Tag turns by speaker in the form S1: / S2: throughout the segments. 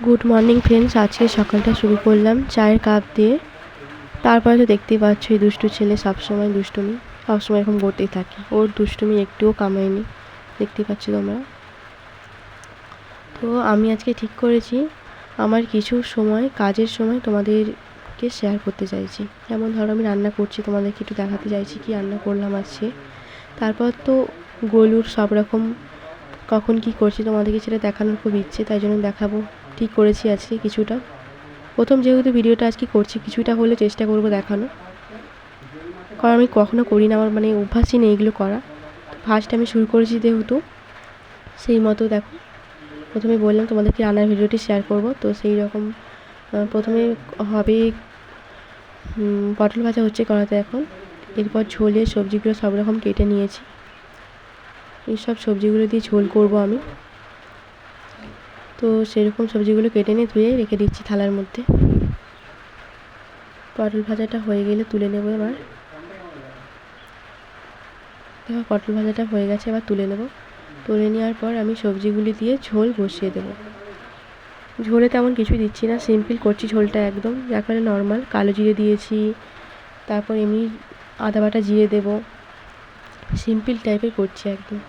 S1: Good morning friends. আজকে সকালটা শুরু করলাম চায়ের কাপ দিয়ে। তারপরে তো দেখতেই পাচ্ছ এই দুষ্টু ছেলে সবসময় দুষ্টুমি, সবসময় এরকম করতেই থাকে। ওর দুষ্টুমি একটুও কামায়নি, দেখতেই পাচ্ছ তোমরা। তো আমি আজকে ঠিক করেছি আমার কিছু সময়, কাজের সময় তোমাদেরকে শেয়ার করতে চাইছি। যেমন ধরো আমি রান্না করছি, তোমাদেরকে একটু দেখাতে চাইছি কি রান্না করলাম আজকে। তারপর তো গোলুর সব রকম কখন কি করছি তোমাদেরকে সেটা দেখানোর খুব ইচ্ছে, তাই জন্য দেখাবো। ঠিক করেছি আজকে কিছুটা, প্রথম যেহেতু ভিডিওটা আজকে করছি কিছুটা হলে চেষ্টা করবো দেখানো, কারণ আমি কখনো করি না, আমার মানে অভ্যাসই নেই এগুলো করা। তো ফার্স্ট আমি শুরু করেছি যেহেতু, সেই মতো দেখো। প্রথমে বললাম তোমাদেরকে রান্নার ভিডিওটি শেয়ার করব, তো সেই রকম প্রথমে হবে পটল ভাজা হচ্ছে কড়াতে এখন। এরপর ঝোলে সবজিগুলো সব রকম কেটে নিয়েছি, এইসব সবজিগুলো দিয়ে ঝোল করব আমি। তো সেরকম সবজিগুলো কেটে নিয়ে ধুয়ে রেখে দিচ্ছি থালার মধ্যে। পটল ভাজাটা হয়ে গেলে তুলে নেব এবার। দেখো পটল ভাজাটা হয়ে গেছে, এবার তুলে নেব। তুলে নেওয়ার পর আমি সবজিগুলি দিয়ে ঝোল বসিয়ে দেবো। ঝোলে তেমন কিছুই দিচ্ছি না, সিম্পল করছি ঝোলটা একদম, একেবারে নর্মাল। কালো জিরে দিয়েছি, তারপর এমনি আদা বাটা জিরে দেবো, সিম্পল টাইপের করছি একদম।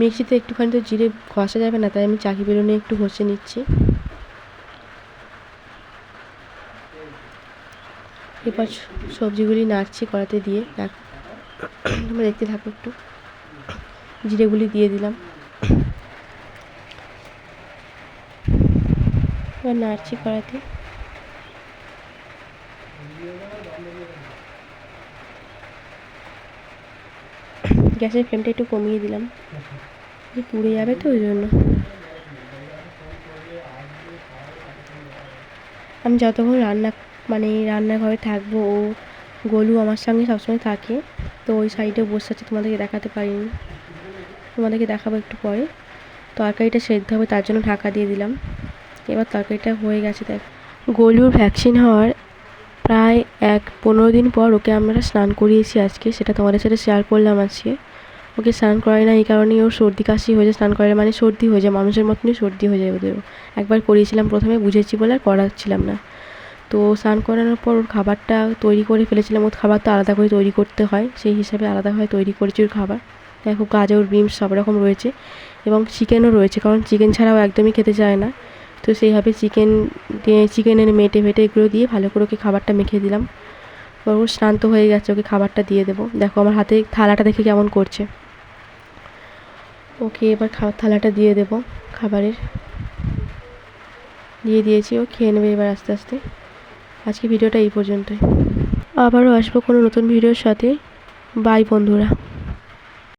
S1: মিক্সিতে একটুখানি তো জিরে ঘষা যাবে না, তাই আমি চাকি বেরোনে একটু ঘষে নিচ্ছি। এবার সবজিগুলি নাড়ছি কড়াতে দিয়ে, দেখো তোমরা দেখতে থাকো একটু। জিরেগুলি দিয়ে দিলাম, এবার নাড়ছি কড়াতে। গ্যাসের ফ্লেমটা একটু কমিয়ে দিলাম, পুড়ে যাবে তো ওই জন্য। আমি যতক্ষণ রান্নাঘরে থাকবো, ও গোলু আমার সঙ্গে সবসময় থাকে, তো ওই সাইডে বসে আছে, তোমাদেরকে দেখাতে পারিনি, তোমাদেরকে দেখাবো একটু পরে। তরকারিটা সেদ্ধ হবে তার জন্য ঢাকা দিয়ে দিলাম। এবার তরকারিটা হয়ে গেছে। দেখ, গোলুর ভ্যাকসিন হওয়ার প্রায় 15 দিন পর ওকে আমরা স্নান করিয়েছি আজকে, সেটা তোমাদের সাথে শেয়ার করলাম আজকে। ওকে স্নান করাই না এই কারণেই, ওর সর্দি কাশি হয়ে যায়, স্নান করালে মানে সর্দি হয়ে যায়, মানুষের মতনই সর্দি হয়ে যায় ওদেরও। একবার করিয়েছিলাম প্রথমে, বুঝেছি বলে আর করাচ্ছিলাম না। তো স্নান করানোর পর ওর খাবারটা তৈরি করে ফেলেছিলাম। ওর খাবার তো আলাদা করে তৈরি করতে হয়, সেই হিসাবে আলাদাভাবে তৈরি করেছি ওর খাবার। দেখো গাজর, বিনস সব রকম রয়েছে, এবং চিকেনও রয়েছে, কারণ চিকেন ছাড়াও একদমই খেতে চায় না। তো সেইভাবে চিকেনের মেটে এগুলো দিয়ে ভালো করে ওকে খাবারটা মেখে দিলাম। এবার ও স্নান তো হয়ে গেছে, ওকে খাবারটা দিয়ে দেবো। দেখো আমার হাতে থালাটা দেখে কেমন করছে। ওকে এবার থালাটা দিয়ে দেবো খাবারের, দিয়ে দিয়েছি, ও খেয়ে নেবে এবার আস্তে আস্তে। আজকে ভিডিওটা এই পর্যন্তই, আবারও আসবো কোনো নতুন ভিডিওর সাথে। বাই বন্ধুরা।